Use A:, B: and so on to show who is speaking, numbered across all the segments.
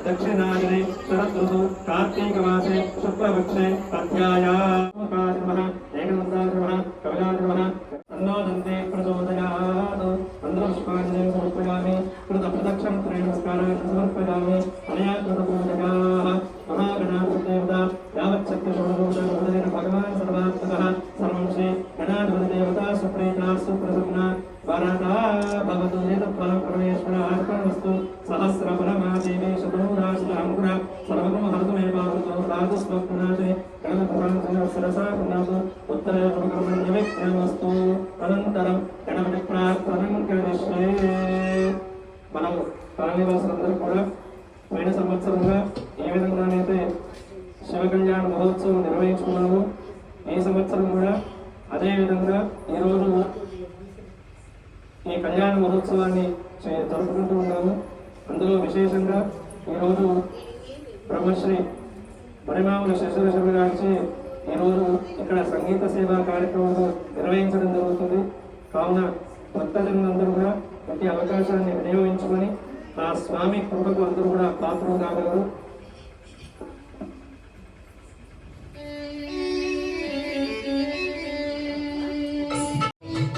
A: दक्षिणाग्ने शरद ऋतु कार्तिक मासे शुक्लपक्षे अध्यायाः एकनन्दाग्रहः कविलाग्रहः तन्नो दन्ते प्रचोदयात् चन्द्रपुष्पाञ्जलिं समर्पयामि कृतप्रदक्षं त्रयनमस्कारान् समर्पयामि अनया कृतपूजकाः महागणाधिपतिदेवता यावच्छक्तिषोडशोपचारभूतेन भगवान् सर्वात्मकः सर्वं श्री गणाधिपतिदेवता सुप्रीता सुप्रसन्ना वरदा भवतु यत्फलं परमेश्वरार्पणमस्तु सहस्रफलमादेवी शतनूराशिताङ्कुर सर्वगुण हर्तुमेवावृतो राजस्वप्नाशे गणपतिसरसा पुनातु उत्तरकर्मण्यविक्रमस्तु तदनन्तरं गणपतिप्रार्थनं करिष्ये మనం కాలనివాసులందరూ కూడా పోయిన సంవత్సరంగా ఏ విధంగానైతే శివ కళ్యాణ మహోత్సవం నిర్వహించుకున్నాము ఈ సంవత్సరం కూడా అదే విధంగా ఈరోజు ఈ కళ్యాణ మహోత్సవాన్ని జరుపుకుంటూ ఉన్నాము. అందులో విశేషంగా ఈరోజు బ్రహ్మశ్రీ మణిమాముల శశిధర గారి ఈరోజు ఇక్కడ సంగీత సేవా కార్యక్రమాలు నిర్వహించడం జరుగుతుంది. కావున భక్తజనులందరూ కూడా ప్రతి అవకాశాన్ని వినియోగించుకొని ఆ స్వామి కృపకు అందరూ కూడా పాత్రలు కాగలరు.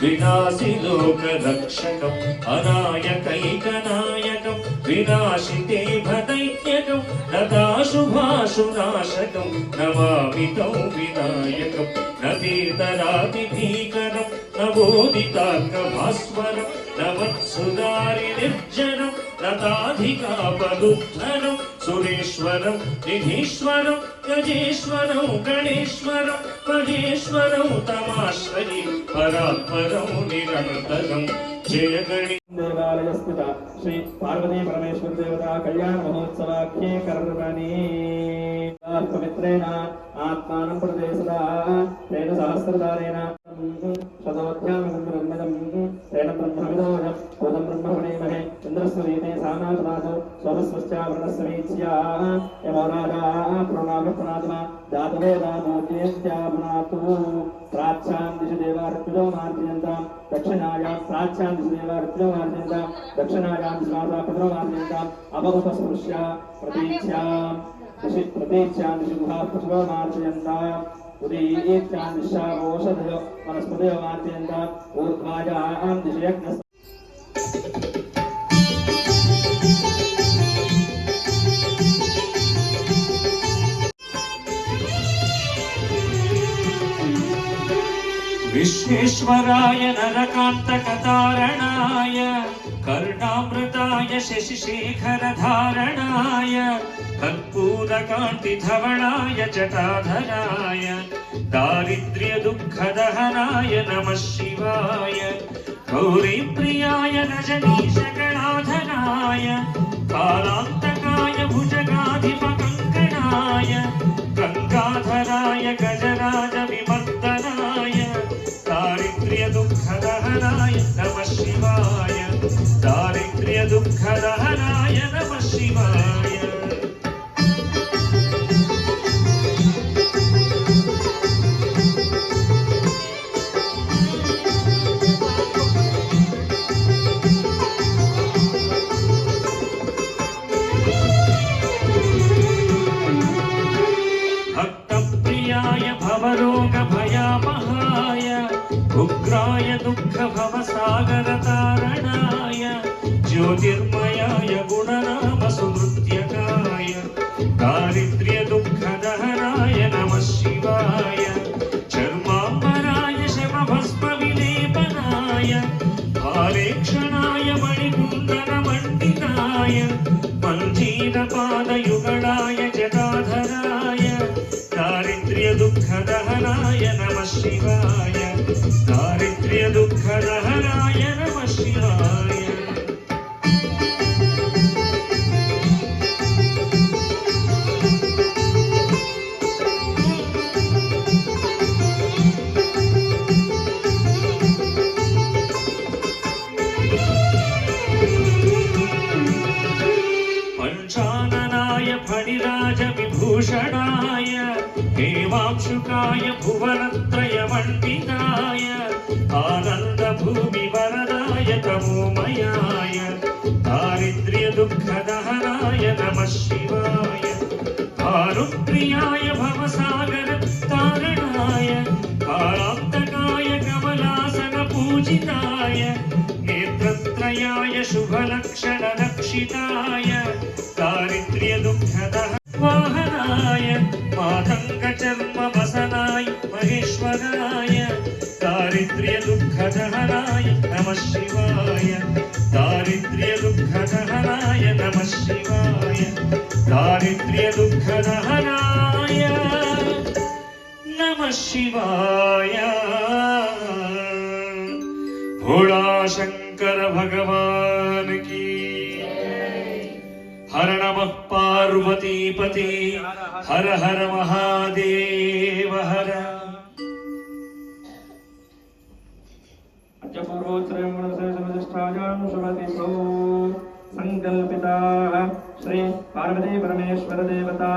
B: विनाशि लोकरक्षकम् अनायकैकनायकम् विनाशिते भदैत्यकम् नदाशुभाशुनाशकम् नमामि तं विनायकम् न तीतरातिभीकरम् न बोधितार्कभास्वरम् न वत्सुदारिनिर्जनम् लताधिकापदुद्धरम् सुरेश्वरं निधीश्वरं गजेश्वरं गणेश्वरं महेश्वरं तमाश्रये परात्परं निरन्तरं जय गणे
A: देवालयस्थित श्री पार्वती परमेश्वर देवता कल्याण महोत्सवाख्ये कर्मणि पवित्रेण आत्मानं प्रदेशदा तेन सहस्रधारेण शतोऽध्यायं तेन ब्रह्मविदोऽयं भूतं ब्रह्मणीमहे इन्द्रस्वरीते सानाथनाथो स्वरस्वश्चावरणस्वीच्या यमोराजा प्रणामप्रात्मा जातवेदामोद्येत्यापुनातु प्राच्यां दिशि देवार्पितो मार्जयन्तां दक्षिणायां प्राच्यां दिशि देवार्पितो मार्जयन्तां दक्षिणायां दिशासा पुत्रो मार्जयन्ताम् अवगतस्पृश्य प्रतीच्यां दिशि गुहापुष्पो मार्जयन्ताम् उदीच्यां दिशा ओषधयो वनस्पतयो मार्जयन्ताम् ऊर्ध्वायां दिशि यज्ञ
B: विश्वेश्वराय नरकान्तकतारणाय कर्णामृताय शशिशेखरधारणाय कर्पूरकान्तिधवणाय जटाधराय दारिद्र्यदुःखदहनाय नमः शिवाय गौरीप्रियाय रजनीशगणाधराय कालान्तकाय भुजगाधिपकङ्कणाय गङ्गाधराय गजराजविमर्दनाय दारिद्र्यदुःखदहनाय नमः शिवाय दारिद्र्यदुःखदहनाय नमः शिवाय भक्तप्रियाय भवरोगभयापहाय उग्राय दुःखभवसागरतारणाय ज्योतिर्मयाय गुणनामसुहृत्यकाय दारिद्र्यदुःखदहनाय नमः शिवाय चर्माम्बराय शमभस्मविलेपनाय भारेक्षणाय मणिकुण्डलमण्डिताय मञ्जीरपादयुगणाय जटाधराय दारिद्र्यदुःखदहनाय नमः शिवाय दारिद्र्यदुःखदहनाय नमः शिवाय पंचाननाय फणिराजविभूषणाय हेमांशुकाय भुवनत्रयमण्डिताय आनन्दभूमिवरदाय तमोमयाय दारिद्र्यदुःखदहनाय नमः शिवाय भानुप्रियाय भवसागरतारणाय कालान्तकाय कमलासनपूजिताय नेत्रत्रयाय शुभलक्षणलक्षिताय दारिद्र्यदुःखदहवाहनाय मातङ्गचर्मवसनाय महेश्वराय दारिद्र्यदुःखदहनाय नमः शिवाय दारिद्र्यदुःखदहनाय नमः शिवाय दारिद्र्यदुःखदहनाय नमः शिवाय भोला शंकर भगवान की हर नमः पार्वतीपते हर हर महादेव हर
A: संकल्पिताः श्री पार्वती परमेश्वर देवता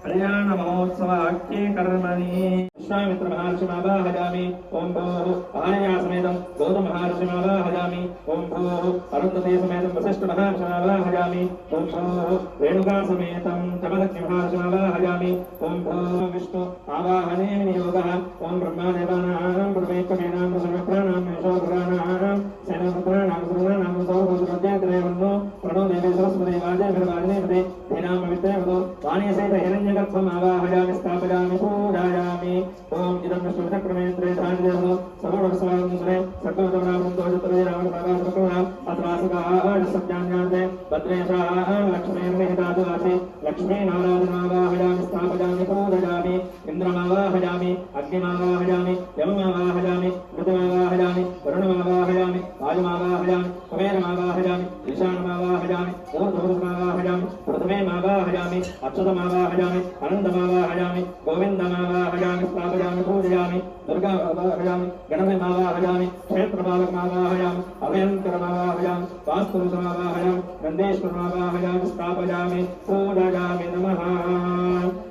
A: कल्याण महोत्सव आख्ये कर्मणि विश्वामित्र महर्षि आवाहयामि ओं भूः आर्या समेतं गौतम महर्षि आवाहयामि ओं भूः अरुन्धती समेतं वसिष्ठ महर्षि आवाहयामि ओं भूः रेणुका समेतं जमदग्नि महर्षि आवाहयामि ओं भूः विष्णु आवाहने नियोगः ओं ब्रह्मदेवानां ब्रह्मेकमेनां सर्वप्राणां मेषोग्राणां सेनापुत्राणां सर्वाणां सौभद्रज्ञात्रयवन्नो प्रणो देवी सरस्वती वाजयभिर्वाजनेपते धेनामविद्यवतो वाणीसहित हिरण्यगर्भम् आवाहयामि स्थापयामि पूजयामि ओम इदं विष्णुचक्रमे त्रयधान्यः सर्वोपस्वागतुसरे सर्वोपरावृन्दो जतुर्विरामसागासुकः अत्रासुकाः सत्यान्यान्ते भद्रेशाः लक्ष्मीर्निहितादुवासि लक्ष्मीनारायणमावाहयामि स्थापयामि पूजयामि इन्द्रमावाहयामि अग्निमावाहयामि यममावाहयामि मृतमावाहयामि वरुणमावाहयामि वायुमावाहयामि कुबेरमावाहयामि ईशानमावाहयामि ऊर्ध्वपुरुषमावाहयामि पृथ्वीमावाहयामि अच्युतमावाहयामि अनन्तमावाहयामि गोविन्दमावाहयामि स्थापयामि पूजयामि दुर्गामावाहयामि गणपतिमावाहयामि क्षेत्रपालकमावाहयामि अभयङ्करमावाहयामि वास्तुपुरुषमावाहयामि नन्देश्वरमावाहयामि स्थापयामि पूजयामि नमः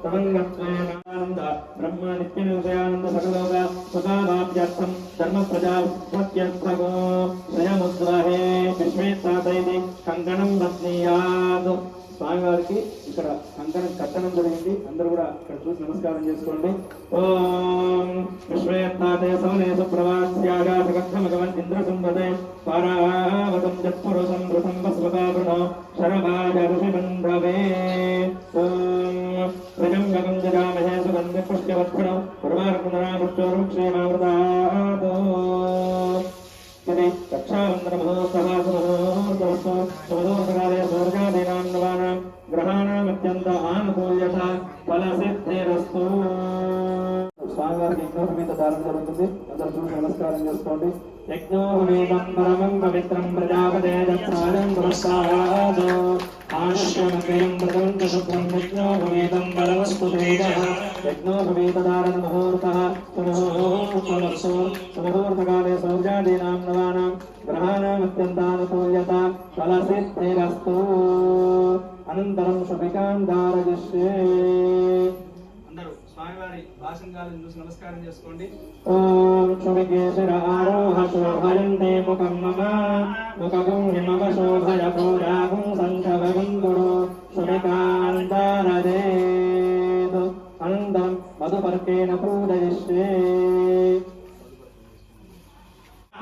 A: तमङ्गत्वेनानन्द ब्रह्म नित्यनिर्जयानन्द सकलोक सुखावाप्त्यर्थं धर्मप्रजा स्वत्यर्थको श्रयमुद्वहे विश्वेत्तातैति कङ्कणं बध्नीयात् స్వామివారికి ఇక్కడ కంకణం కట్టడం జరిగింది. అందరూ కూడా ఇక్కడ చూసి నమస్కారం చేసుకోండి. ఓం విశ్వేత్తాతే సౌనే సుప్రవాస్యాగాసగద్ధమగవన్ ఇంద్రసంవదే పారావతం జత్పురుషం వృతం వస్వకావృణో శరభాజ ఋషిబంధవే. ఓం ప్రజంగకం జగామహే సుగంధి పుష్యవత్ఫణం ఉర్వారుకునరావృక్షోరం క్షేమావృతాపో यदि रक्षाबन्धनमहोत्सवासुमहोत्सवस्तुमहोत्सवकाले सूर्यादीनां नवानां ग्रहाणामत्यन्त आनुकूल्यता फलसिद्धिरस्तु. స్వామివారికి యజ్ఞోపవీత దానం జరుగుతుంది. అందరూ చూసి నమస్కారం చేసుకోండి. యజ్ఞోపవీతం పరమం పవిత్రం ప్రజాపతే దత్తాయం పురస్కారాద్ ఆశ్రమకయం ప్రదంత శుభ్రం యజ్ఞోపవీతం బలవస్తు తేజః యజ్ఞోపవీత దాన ముహూర్తః సుముహూర్తకాలే సౌర్యాదీనాం నవానాం గ్రహాణామత్యంతానుకూల్యత ఫలసిద్ధిరస్తు. అనంతరం శుభికాం దారయిష్యే. స్వామివారి భాషంగాలను చూసి నమస్కారం చేసుకోండి. ఓం శుభికేశర ఆరోహ శోభయంతే ముఖం మమ ముఖం హిమవ శోభయ పూజాగం సంచవగం గురు శుభికాంతారదేత్. అనంతరం మధుపర్కేణ పూజయిష్యే.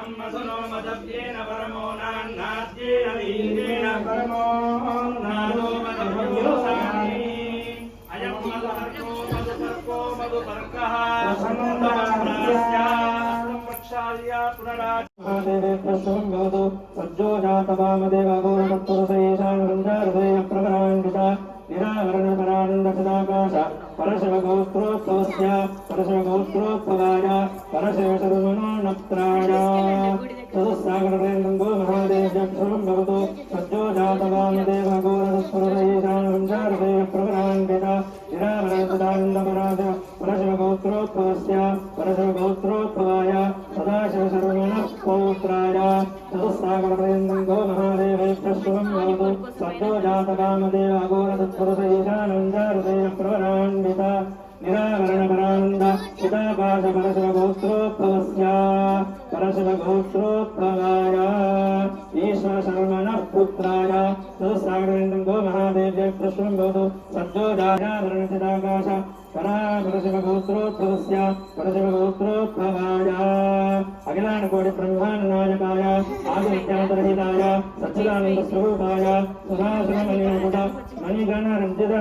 A: అమ్మసనో మదవ్యేన పరమో నాన్నాద్యేన వీర్యేణ పరమో నాదో మదవ్యోసామి అయం మదహర్కో మధుపర్కో మధుపర్కః సంతమస్యాస్య పునరాదేవే ప్రసంగోదు సజ్జోజాతవామదేవ గౌరవత్తురసయేషానురంజాహృదయ ప్రవరాంకిత నిరావరణపరానందకదాకాశ పరశివగోత్రోత్సవస్య పరశివగోత్రోత్సవాయ పరశివశర్మణోన్నత్రాయ చతుస్సాగరప్రేంగో మహాదేవ్యక్షరం భవతు సజ్జోజాతవామదేవ గౌరవత్తురసయేషానురంజాహృదయ ప్రవరాంకిత నిరావరణపరానందకదాకాశ పరశివగోత్రోత్సవస్య పరశివగోత్రోత్సవాయ సదాశివశర్మణఃపౌత్రాయ చతుస్సాగరప్రేంగో మహాదేవ్యక్షరం భవతు సజ్జోజాతవామదేవ గౌరవత్తురసయేషానురంజాహృదయ ప్రవరాన్విత నిరావరణపరానంద చిదాకాశ పరశివగోత్రోద్భవస్య పరశివగోత్రోద్భవాయ ఈశ్వర శర్మణ పుత్రాయ సహస్రాగరేంద్రం గో మహాదేవ్య కృష్ణం భవతు సజ్జోజాయాధరణ చిదాకాశ పరశివగోత్రోద్భవస్య పరశివగోత్రోద్భవాయ అఖిలాండకోటి బ్రహ్మాండ నాయకాయ ఆది విద్యాంతరహితాయ సచ్చిదానంద స్వరూపాయ సుధాసురమణిముకుట మణిగణరంజిత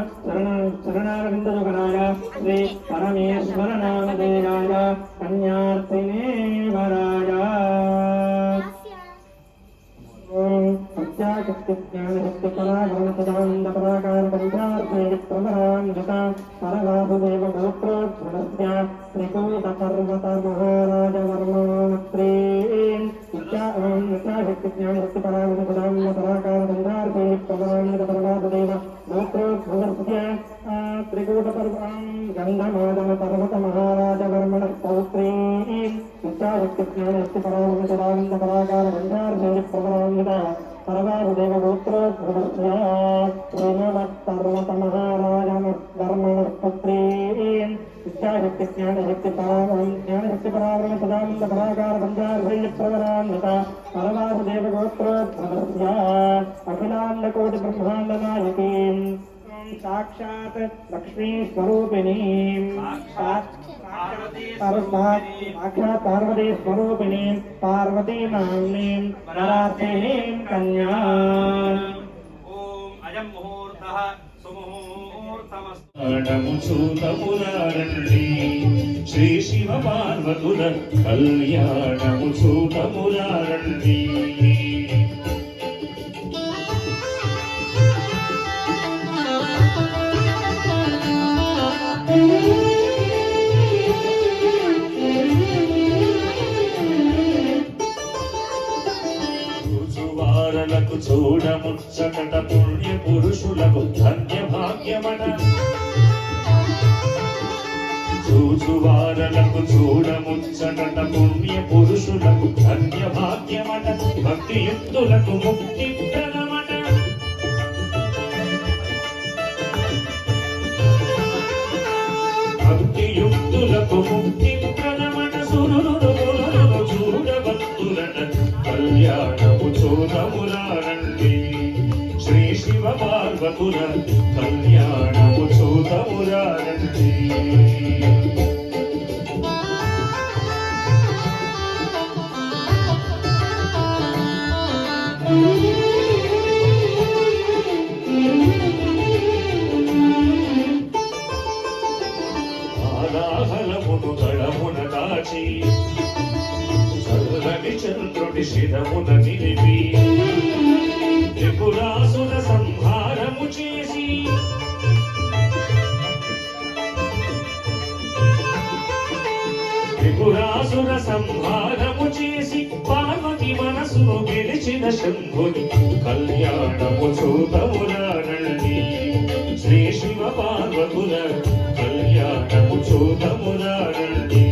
A: శరణారవిందయుగనాయ శ్రీ పరమేశ్వర నామధేయాయ కన్యార్తినే వరాయ సత్యాశక్తిజ్ఞానశక్తిపరాగణపదాంధపరాకారపంచార్థేయప్రమరాంజిత పరవాసుదేవ గోత్రోద్భవస్య త్రికూటపర్వత మహారాజవర్మణోత్రే నిత్యాశక్తిజ్ఞానశక్తిపరాగణపదాంధపరాకారపంచార్థేయప్రమరాంజిత పరవాసుదేవ గోత్రోద్భవస్య త్రికూటపర్వం గంధమాదన పర్వత మహారాజవర్మణ పౌత్రే నిత్యాశక్తిజ్ఞానశక్తిపరాగణపదాంధపరాకారపంచార్థేయప్రమరాంజిత పరవాసుదేవ గోత్రోద్భవస్య శ్రీమత్పర్వత మహారాజ ధర్మణ పుత్రే జ్ఞానశక్తిపరావరణ సదానంద పరాకార పంచార్థేయప్రవరాన్విత పరవాసుదేవ గోత్రోద్భవస్య అఖిలాండకోటి బ్రహ్మాండ నాయకీ సాక్షాత్ లక్ష్మీ స్వరూపిణీం సాక్షాత్ పార్వతీ స్వరూపిణీం పార్వతీ నామ్నీం వరార్థినీం కన్యా.
C: ఓం అయం ముహూర్తః సుముహూర్తమస్తు.
B: చూతమురారండి శ్రీ శివ పార్వతుల కళ్యాణము చూతమురారండి. చూచువారలకు చూడముచ్చకట పుణ్య పురుషులకు ధన్య భాగ్యమట. చూచువారలకు చూడముచ్చకట పుణ్య పురుషులకు ధన్య భాగ్యమట. భక్తియుక్తులకు ముక్తి ప్రదమట. భక్తియుక్తులకు ముక్తి ప్రదమట. సురుడు చూడభక్తులట కళ్యాణము చూతమురారండి. శ్రీ శివ పార్వతుల కళ్యాణము చూతమురారండి. ఆలాహలమును దళమున దాచి చల్లని చంద్రుడి శిరమున నిలిపి త్రిపురాసుర సంహారము చేసి త్రిపురాసుర సంహారము చేసి పార్వతి మనసును గెలిచిన శంభుని కళ్యాణము చూతమురారండి. శ్రీ శివ పార్వతుల కళ్యాణము చూతమురారండి.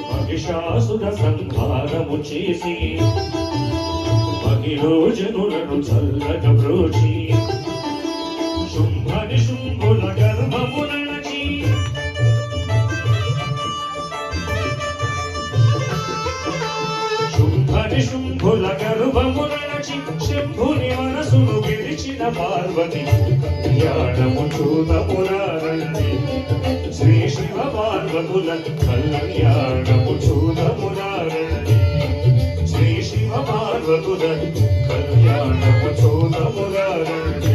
B: మహిషాసుర సంహారము చేసి మహిళోజనులను చల్లగా బ్రోచి శుంభని శుంభుల గర్భము నడచి శుంభని శుంభుల గర్భము నడచి శంభుని మనసును గెలిచిన పార్వతి కళ్యాణము చూతమురారండి. శ్రీ శివ పార్వతుల కళ్యాణము చూతమురారండి. శ్రీ శివ పార్వతుల కళ్యాణము చూతమురారండి.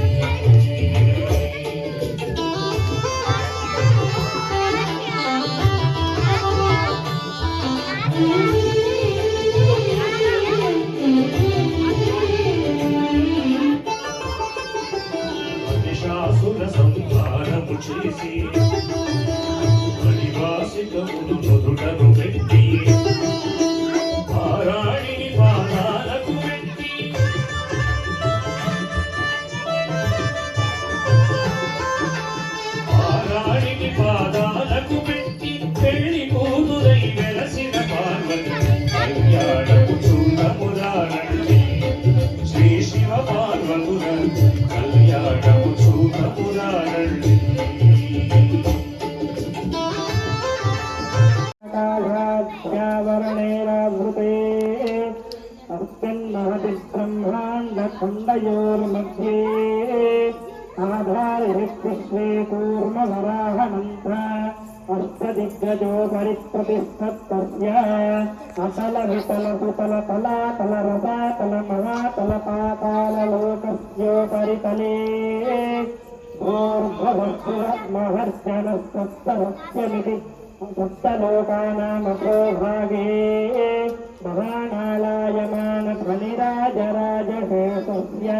B: మహిషాసుర సంహారము చేసి మణివాసికమును నుదుటను పెట్టి పారాణిని పాదాలకు పెట్టి
A: महति ब्रह्माण्डखण्डयोर्मध्ये आधारिविश्वे कूर्मवराहमन्त्र अष्टदिग्गजोपरि प्रतिष्ठत्तस्य अतल वितल सुतल तलातल रसातल महातल पाताललोकस्योपरि तले ऊर्ध्वमहर्षणस्तत्तमस्यमिति सप्तलोकानामपो भागे महानालायमानध्वनिराजराजशेषस्य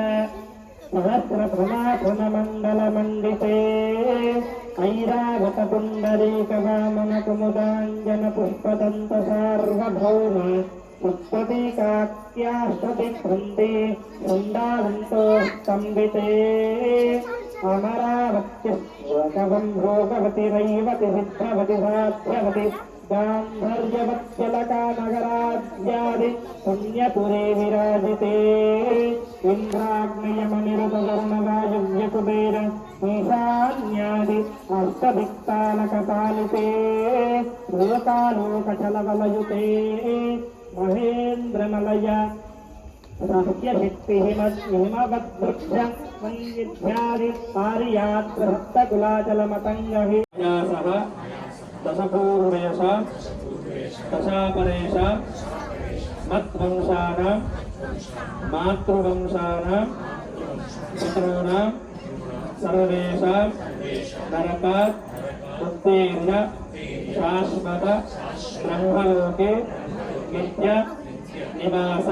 A: सहस्रफलाफलमण्डलमण्डिते ऐरावतपुण्डरीकवामनकुमुदाञ्जनपुष्पदन्तसार्वभौम पुष्पतिकात्याष्टतिवृन्ते वृन्दावन्तो स्तम्भिते अमरावत्यश्लोकवं भोगवति रैवति सिद्धवति साध्यवति गान्धर्यवत्यलकानगराद्यादि पुण्यपुरे विराजिते इन्द्राग्नियमनिरुतवर्णवायुव्यकुबेर ईशान्यादि अष्टदिक्तालकपालिते लोकालोकचलवलयुते महेन्द्रमलय हिमवद्वृक्ष वन्यध्यादि पारियात्रहस्तकुलाचलमतङ्गहि दशपूर्वेश दशापरेश मत्वंशानां मातृवंशानां पितॄणां सर्वेषां नरकात् उत्तीर्य शाश्वत ब्रह्मलोके नित्य निवास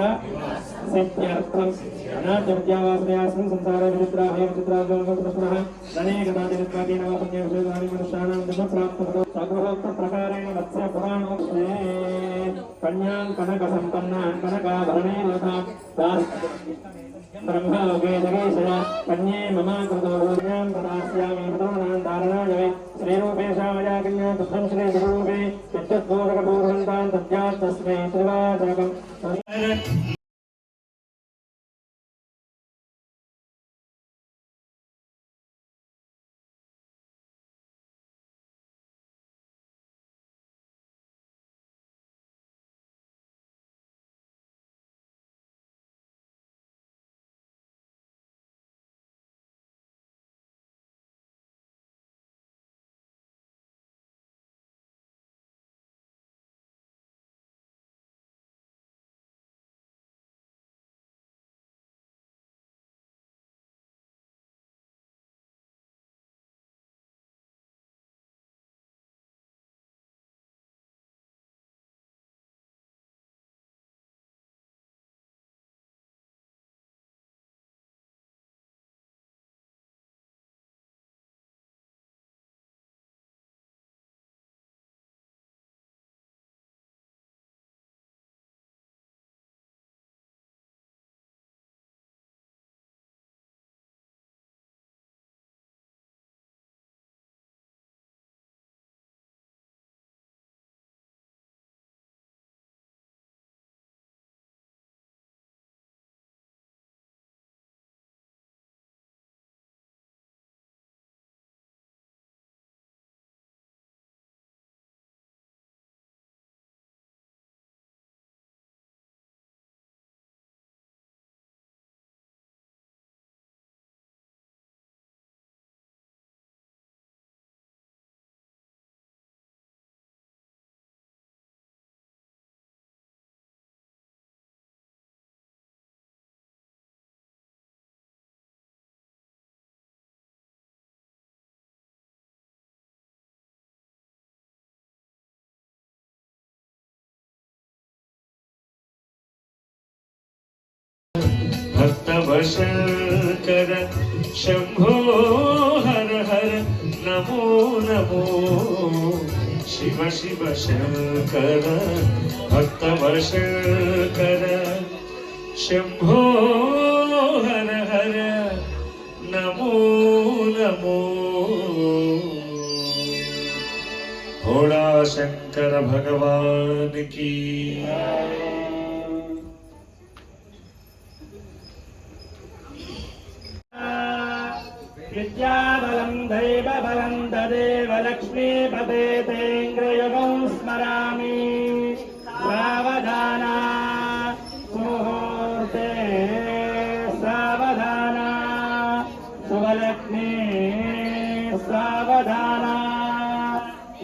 A: सिद्ध्यर्थम् अनाद्यविद्यावासनयास्मिन् संसारे विचित्राभयविचित्राभ्योऽनुपुनः अनेकदादिनित्वादीनवासन्यविषयाणि मनुष्याणां जन्मप्राप्तवतो स्वगृहोक्तप्रकारेण वत्स्य पुराणोक्ते कन्यां कनकसम्पन्नां कनकाभरणैर्यथां ब्रह्मलोके जगेशया कन्ये मम कृतो भूम्यां प्रदास्यामि पितॄणां धारणाय वै श्रीरूपेशा मया कन्या तुभ्यं श्रीगुरुरूपे यच्चत्पूर्वकपूर्वन्तां तद्यात् तस्मै त्रिवाचकम्
B: भक्तवशंकर शंभो हर हर नमो नमो शिव शिव शंकर भक्तवशंकर शंभो हर हर नमो नमो भोला शंकर भगवान की
A: विद्याबलं दैवबलं तदेव लक्ष्मीपदेतेन्द्रियुगं स्मरामि सावधाना सुमुहूर्ते शुभलग्ने सावधाना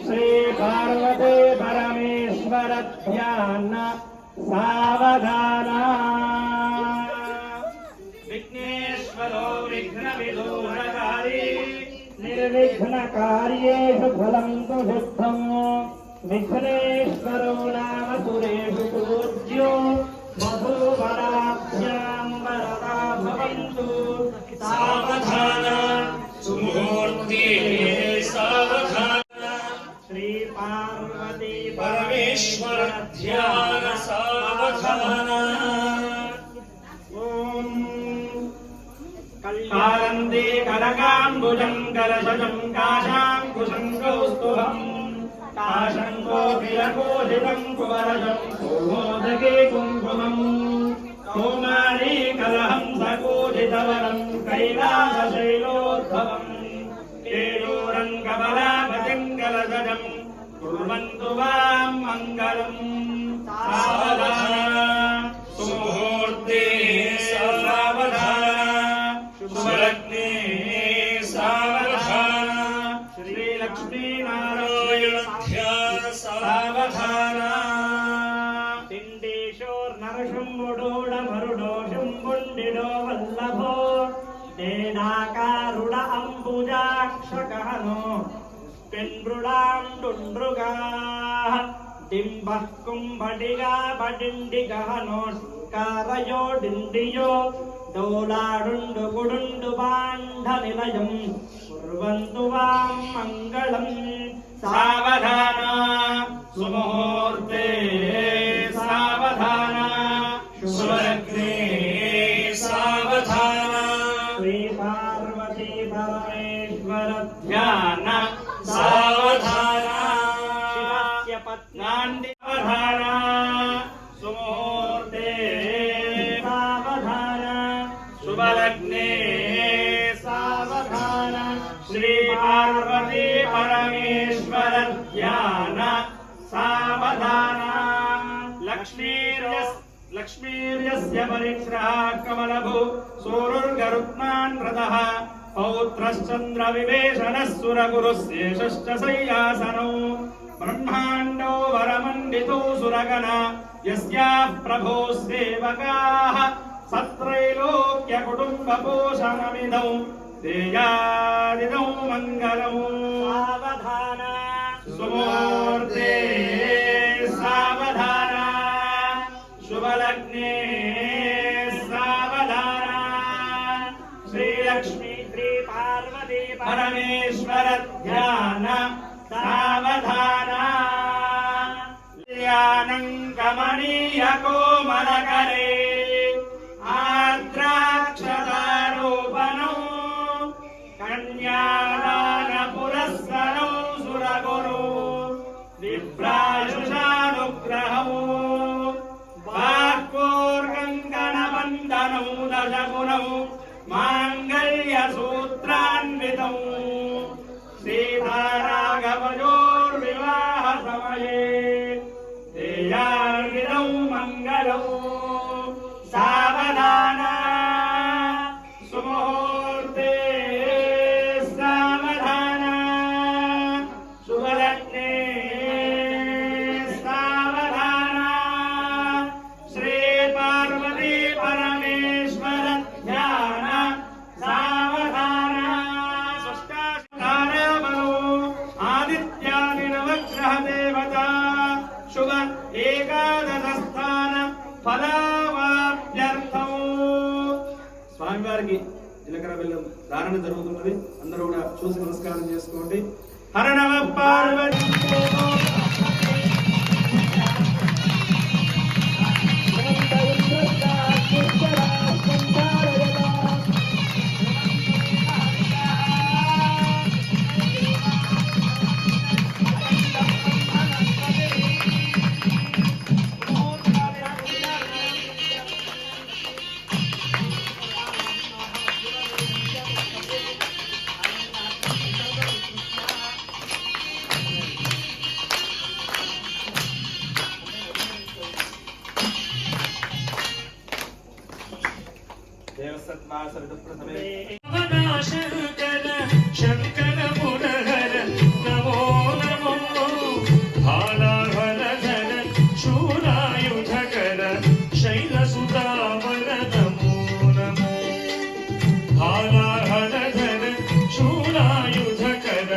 A: श्री पार्वती परमेश्वर ध्यान सावधाना
C: विघ्नेश्वरो विघ्नविदूरकारी
A: निर्विघ्नकार्येषु फलं तु सिद्धम् विघ्नेश्वरो नाम सुरेषु पूज्यो मधुवराभ्यां वरदा भवन्तु
B: सावधान सुमुहूर्ते सावधान
A: श्री पार्वती
B: परमेश्वर ध्यान सावधान
C: कालन्दे कनकाम्बुजं कलशजं काशाङ्कुशं कौस्तुभम् काशङ्कोऽखिलकोटितं कुवरजं मोदके कुङ्कुमम् कौमारी कलहं सकोटितवरं कैलासशैलोद्भवम् केयूरङ्गबलापतिं कलशजं कुर्वन्तु वां मङ्गलम् सावधान
B: सुमुहूर्ते सावधान शुभलग्ने सावधान
C: श्रीलक्ष्मीनारायण
B: ध्यान सावधान
A: नरशुम्बुडोडमरुडो शुम्बुण्डिडो वल्लभो देडाकारुड अम्बुजाक्षकहनो पिण्डुडाण्डुण्डृगाः डिम्बः कुम्भडिगा बडिण्डिगहनोस्कारयो डिण्डियो दोलाडुण्डुकुडुण्डु बाण्डनिलयं कुर्वन्तु वां मङ्गलम्
C: सावधान सुमुहूर्ते सावधान
B: शुभलग्ने सावधान
A: श्री पार्वती परमेश्वर
C: ध्यान
B: सावधान
A: शिवस्य पत्नी
C: सावधान सुमुहूर्ते
A: सावधान
C: शुभलग्ने
A: सावधान
C: श्री पार्वती परमेश्वर ध्यान सावधान लक्ष्मीर्यस्य परिग्रहः कमलभू सूरुर्गरुत्मान् रथः पौत्रश्चन्द्रविवेशनः सुरगुरुस्येषश्च शय्यासनौ ब्रह्माण्डो वरमण्डितो सुरगणा यस्याः प्रभोः सेवकाः सत्रैलोक्यकुटुम्बपोषणमिदौ देयादिदौ मङ्गलौ
A: सावधान
C: सुमुहूर्ते सावधान शुभलग्ने सावधान श्रीलक्ष्मी
A: श्री पार्वती
C: परमेश्वर ध्यान सावधान ध्यानं कमनीय कोमलकरे आर्द्राक्षदारोपणौ कन्यादानपुरस्सरौ सुरगुरु विप्रायुषानुग्रहौ वाक्पूर्कङ्कणबन्धनौ दशगुणौ माङ्गल्यसूत्रान्वितौ सीताराघवयोर्विवाहसमये देयार्गिरौ मङ्गलौ सावधान सुमुहूर्ते सावधान शुभलग्ने सावधान श्री पार्वती परमेश्वर ध्यान सावधान स्वस्थानमनो आदित्यादि नवग्रह देवता शुभ ఏకాదశస్థాన ఫలవాప్త్యర్థం స్వామివారికి జీలకర్ర బెల్లం ధారణ జరుగుతున్నది. అందరూ కూడా చూసి నమస్కారం చేసుకోండి. హర నమ పార్వతీ దేవసత్వా సరిత ప్రథమే
B: శంకర శంకర మురహర నమో నమో హాలాహలధర శూలాయుధకర శైలసుతామర నమో నమో హాలాహలధర శూలాయుధకర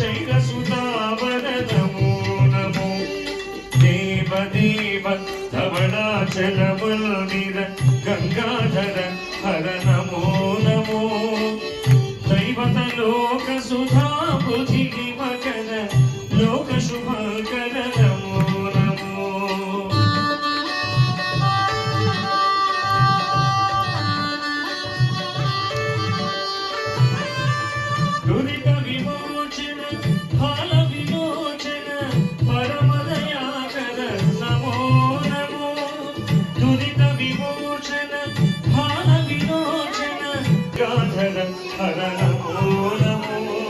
B: శైలసుతామర నమో నమో దేవదేవ ధవళాచల మందిర గంగాధర హర నమో నమో దైవత లోక సుధా బుధి మకర లోక శుభకర నమో నమో దురిత విమోచన ఫల విమోచన పరమదయాకర నమో నమో దురిత విమోచన ఫల విమోచన గాధర హర నమో నమో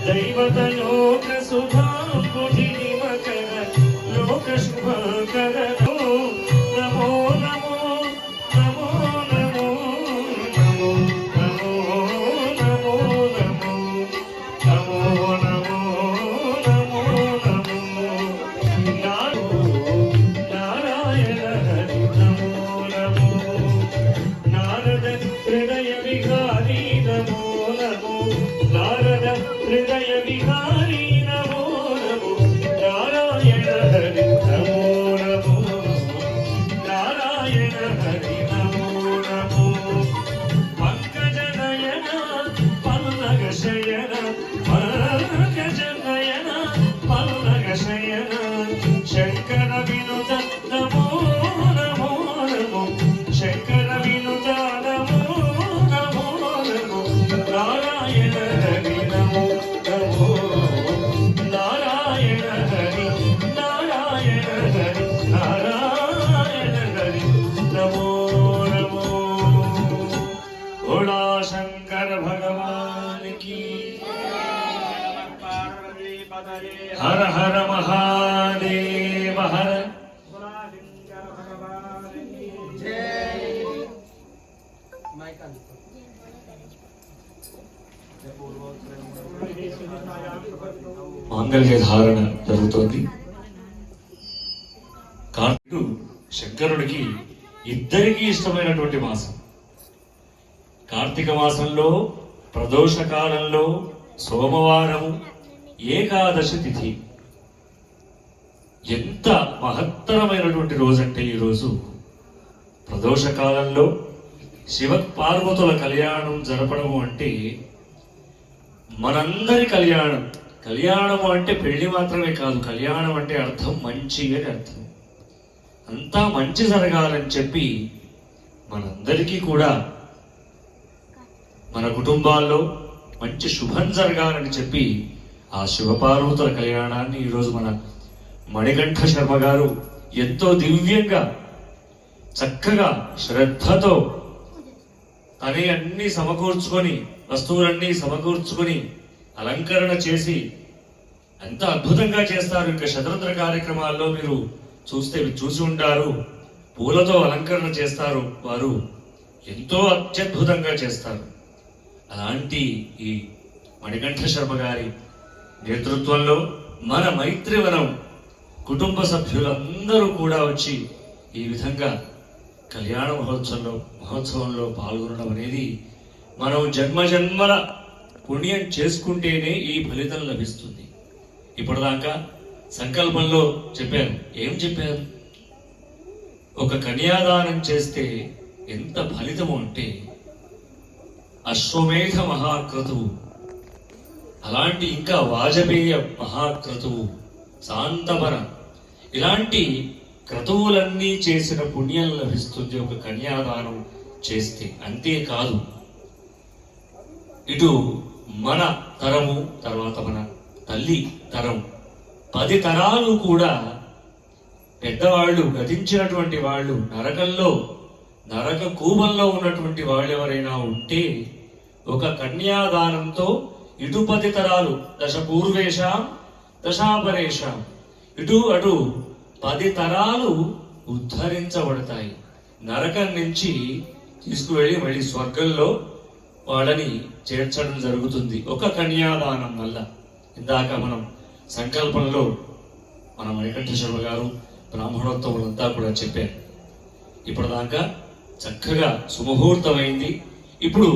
B: దైవత లోక సుధా బుధి మకర లోక శుభకర నమో నమో నమో నమో నమో నమో నమో నమో నమో నమో నమో నారాయణ హరి నమో నమో నారద హృదయ విహారీ నమో నమో నారద హృదయ విహారీ నమో నమో నారాయణ హరి నమో నమో నారాయణ హరి నమో నమో పంకజ నయన పల్లగ శయన పంకజ నయన పల్లగ శయన శంకర వినుత నమో నమో నమో శంకర వినుత నమో నమో నమో నారాయణ హరి నమో నమో నారాయణ హరి నారాయణ హరి నారాయణ హరి నమో నమో భోళా శంకర భగవాన్ की
C: పార్వతీ పదయే
B: हर हर महादेव हर
C: శంకర భగవానికి జై
B: మాంగళ్య ధారణ జరుగుతోంది. కార్తీకుడు శంకరుడికి ఇద్దరికీ ఇష్టమైనటువంటి మాసం. కార్తీక మాసంలో ప్రదోష కాలంలో సోమవారం ఏకాదశి తిథి ఎంత మహత్తరమైనటువంటి రోజంటే ఈరోజు ప్రదోష కాలంలో శివ పార్వతుల కళ్యాణం జరపడము అంటే మనందరి కళ్యాణం. కళ్యాణము అంటే పెళ్లి మాత్రమే కాదు, కళ్యాణం అంటే అర్థం మంచి అని అర్థం. అంతా మంచి జరగాలని చెప్పి మనందరికీ కూడా మన కుటుంబాల్లో మంచి శుభం జరగాలని చెప్పి ఆ శివపార్వతుల కళ్యాణాన్ని ఈరోజు మన మణికంఠ శర్మ గారు ఎంతో దివ్యంగా చక్కగా శ్రద్ధతో తనే అన్ని సమకూర్చుకొని వస్తువులన్నీ సమకూర్చుకొని అలంకరణ చేసి ఎంత అద్భుతంగా చేస్తారు. ఇంకా శతరుద్ర కార్యక్రమాల్లో మీరు చూసి ఉంటారు. పూలతో అలంకరణ చేస్తారు, వారు ఎంతో అత్యద్భుతంగా చేస్తారు. అలాంటి ఈ మణికంఠ శర్మ గారి నేతృత్వంలో మన మైత్రివనం కుటుంబ సభ్యులందరూ కూడా వచ్చి ఈ విధంగా కళ్యాణ మహోత్సవంలో పాల్గొనడం అనేది మనం జన్మజన్మల పుణ్యం చేసుకుంటేనే ఈ ఫలితం లభిస్తుంది. ఇప్పటిదాకా సంకల్పంలో చెప్పారు. ఏం చెప్పారు? ఒక కన్యాదానం చేస్తే ఎంత ఫలితము అంటే అశ్వమేధ మహాక్రతువు, అలాంటి ఇంకా వాజపేయ మహాక్రతువు, శాంతమర, ఇలాంటి క్రతువులన్నీ చేసిన పుణ్యం లభిస్తుంది ఒక కన్యాదానం చేస్తే. అంతేకాదు, ఇటు మన తరము తర్వాత మన తల్లి తరం 10 తరాలు కూడా పెద్దవాళ్ళు, గతించినటువంటి వాళ్ళు, నరక కూపంలో ఉన్నటువంటి వాళ్ళు ఎవరైనా ఉంటే ఒక కన్యాదానంతో ఇటు 10 తరాలు, దశ పూర్వేషాం దశాపరేషాం, ఇటు అటు 10 తరాలు ఉద్ధరించబడతాయి. నరకం నుంచి తీసుకువెళ్ళి మళ్ళీ స్వర్గంలో వాళ్ళని చేర్చడం జరుగుతుంది ఒక కన్యాదానం వల్ల. ఇందాక మనం సంకల్పంలో మన మణికంఠేశ్వర గారు బ్రాహ్మణోత్తములంతా కూడా చెప్పారు. ఇప్పటిదాకా చక్కగా సుముహూర్తమైంది. ఇప్పుడు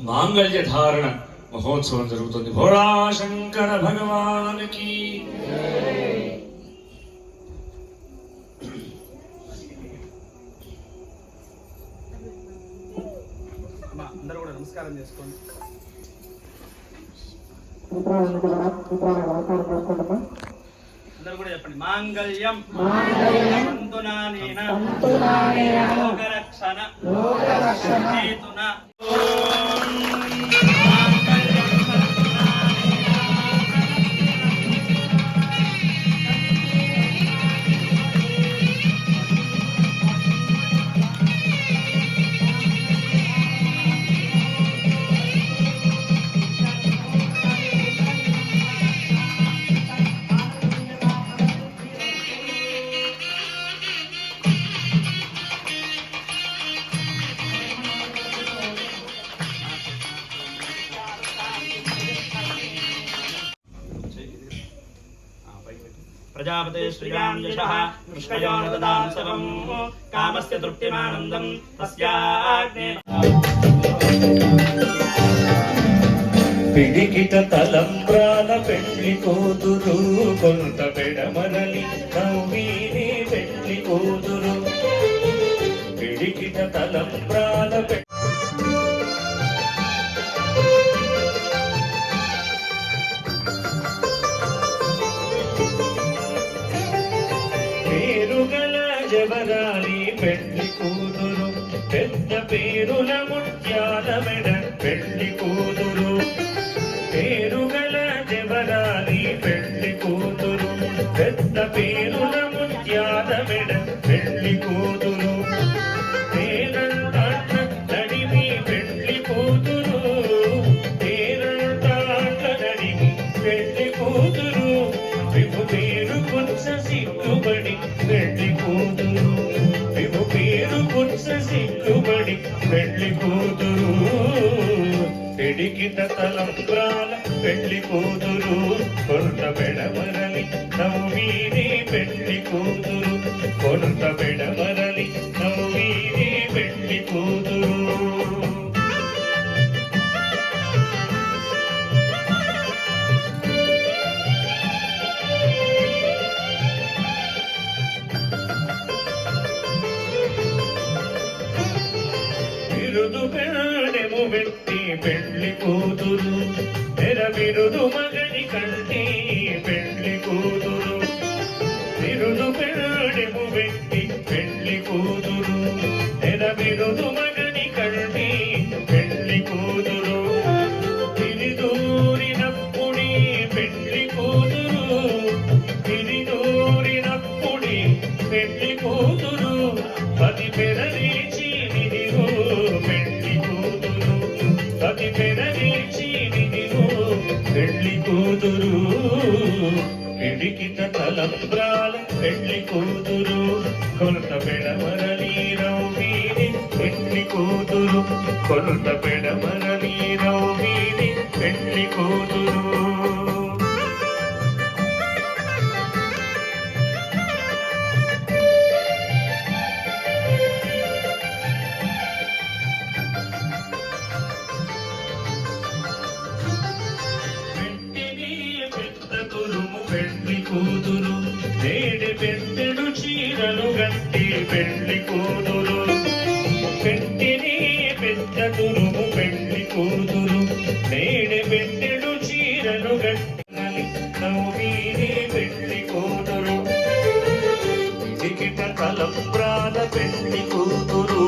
B: మాంగళ్య ధారణ మహోత్సవం జరుగుతుంది. భోళా శంకర భగవానికి.
C: అందరూ కూడా నమస్కారం చేసుకోండి. అందరూ కూడా చెప్పండి. మాంగళ్యం సంతునానేన లోకరక్షణ హేతున ప్రజాపతే శ్రియాం యశః కృష్ణయో నదదాం సవం కామస్య తృప్తిమానందం తస్యాగ్నే.
B: పిడికిట తలంబ్రాల పెళ్లి కూతురు కొంత పెడమరలి నవ్వీని పెళ్లి కూతురు. పిడికిట తలంబ్రాల పేరుగల జవరాలి పెళ్లి కూతురు. పెద్ద పేరుల ముత్యాల మెడ పెళ్లి కూతురు. పేరుగల జవరాలి పెళ్లి కూతురు. పెద్ద పేరుల ముత్యాల మెడ పెళ్లి కూతురు. తేరంటాట్ల నడిమి పెళ్లి కూతురు. తేరంటాట్ల నడిమి పెళ్లి కూతురు. విభు పేరు పుచ్చ సిగ్గుబడి పెళ్లి కూతురు. విభు పేరు పుచ్చ సిగ్గుబడి పెళ్లి కూతురు. పిడికిట తలంబ్రాల పెళ్లి కూతురు. కొంత పెడమరలి నవ్వీని పెళ్లి కూతురు. కొంత పెడమరలి నవ్వీని పెళ్లి కూతురు. బిరుదు పెళ్ళెము వెట్టి పెళ్లి కూతురు. తెర బిరుదు మగని కంటి పెళ్లి కూతురు. బిరుదు పెళ్ళెము వెట్టి పెళ్లి కూతురు. తెర బిరుదు మగని కంటి పెళ్లి కూతురు. తిరిదూరినప్పుడి పెళ్లి కూతురు. తిరిదూరినప్పుడి పెళ్లి కూతురు. పది పెరరీచి పెళ్లి కూతురు. పది పెరరీచి పెళ్లి కూతురు. పిడికిట తలంబ్రాల పెళ్లి కూతురు. కొంత పెడమరలి నవ్వీని పెళ్లి కూతురు. కొంత పెడమరలి నవ్వీని పెళ్లి కూతురు. పెళ్లి కూతురు. నేడు పెట్టెడు చీరలు గట్టి పెళ్లి కూతురు. పెట్టిని పెద్ద తురుము పెళ్లి కూతురు. నేడు పెట్టెడు చీరలు గట్టి నవ్వీని పెళ్లి కూతురు. పిడికిట తలంబ్రాల పెళ్లి కూతురు.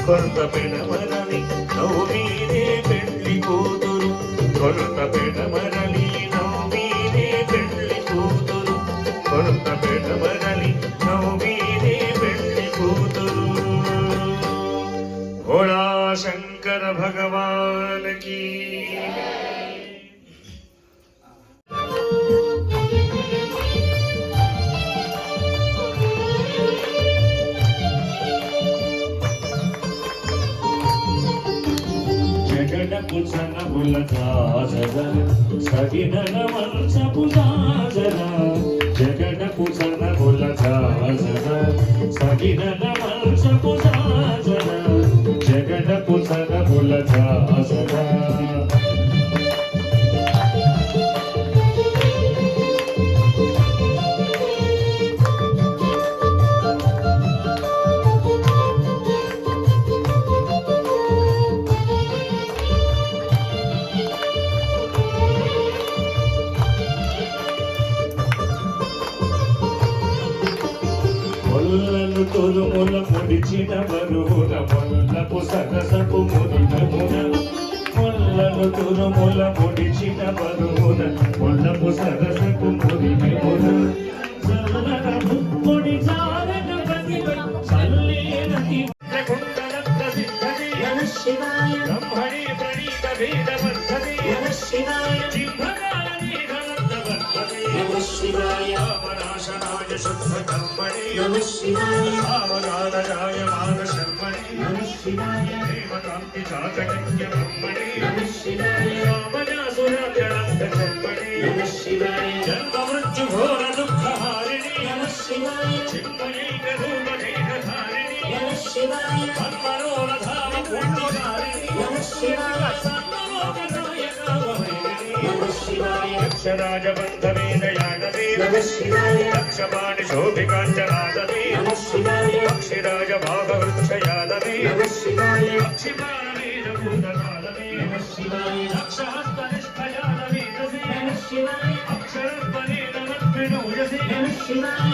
B: కొంత పెడమరలి నవ్వీని పెళ్లి కూతురు. కొంత పెడమరలి నవ్వీని పెళ్లి కూతురు. కొంత పెడమరలి నవ్వీని పెళ్లి కూతురు. భోళా శంకర భగవానికి. జగడపు చనముల దాసర సగినన వంశపు దాసర జగడపు చనముల దాసర సగినన వంశపు దాసర జగడపు చనముల దాసర మొల్లలు తొలుముల ముడిచిన బరువున మొల్లపు సరసపు మురుగమున మొల్లలు తొలుముల ముడిచిన బరువున మొల్లపు సరసపు మురిగమున చల్లన ముడి జారన ప్రతిభ చల్లేనతి కుండల ప్రసిద్ధి నమ శివాయ బ్రహ్మణి ప్రణీత వేద వర్ధతి నమ శివాయ జిహ్వకాల నీఘనంద వర్ధతి నమ శివాయ నాశనాయ శుద్ధ కర్మణి నమ శివాయ భావనాదయాయ మాన శర్మణి నమ శివాయ దేవకాంతి చాకటక్య బ్రహ్మణి నమ శివాయ రామజాసురాజనంద కర్మణి నమ శివాయ జన్మ మృత్యు ఘోర దుఃఖహారిణి నమ శివాయ చిన్మయైక రూప దేహధారిణి నమ శివాయ పద్మనోరధామ పుణ్యకారిణి నమ శివాయ సర్వలోకనాయక వహరిణి నమ శివాయ అక్షరాజబంధవేద యాగదే నమ శివాయ అక్షపాణి శోభికాంచనాదదే నమ శివాయ అక్షిరాజ భాగవృక్ష యాదదే నమ శివాయ అక్షిపాణవేద భూతకాలదే నమ శివాయ అక్షహస్తనిష్ఠ యాదవే నమ శివాయ అక్షరపదే నమ వినోయసే నమ శివాయ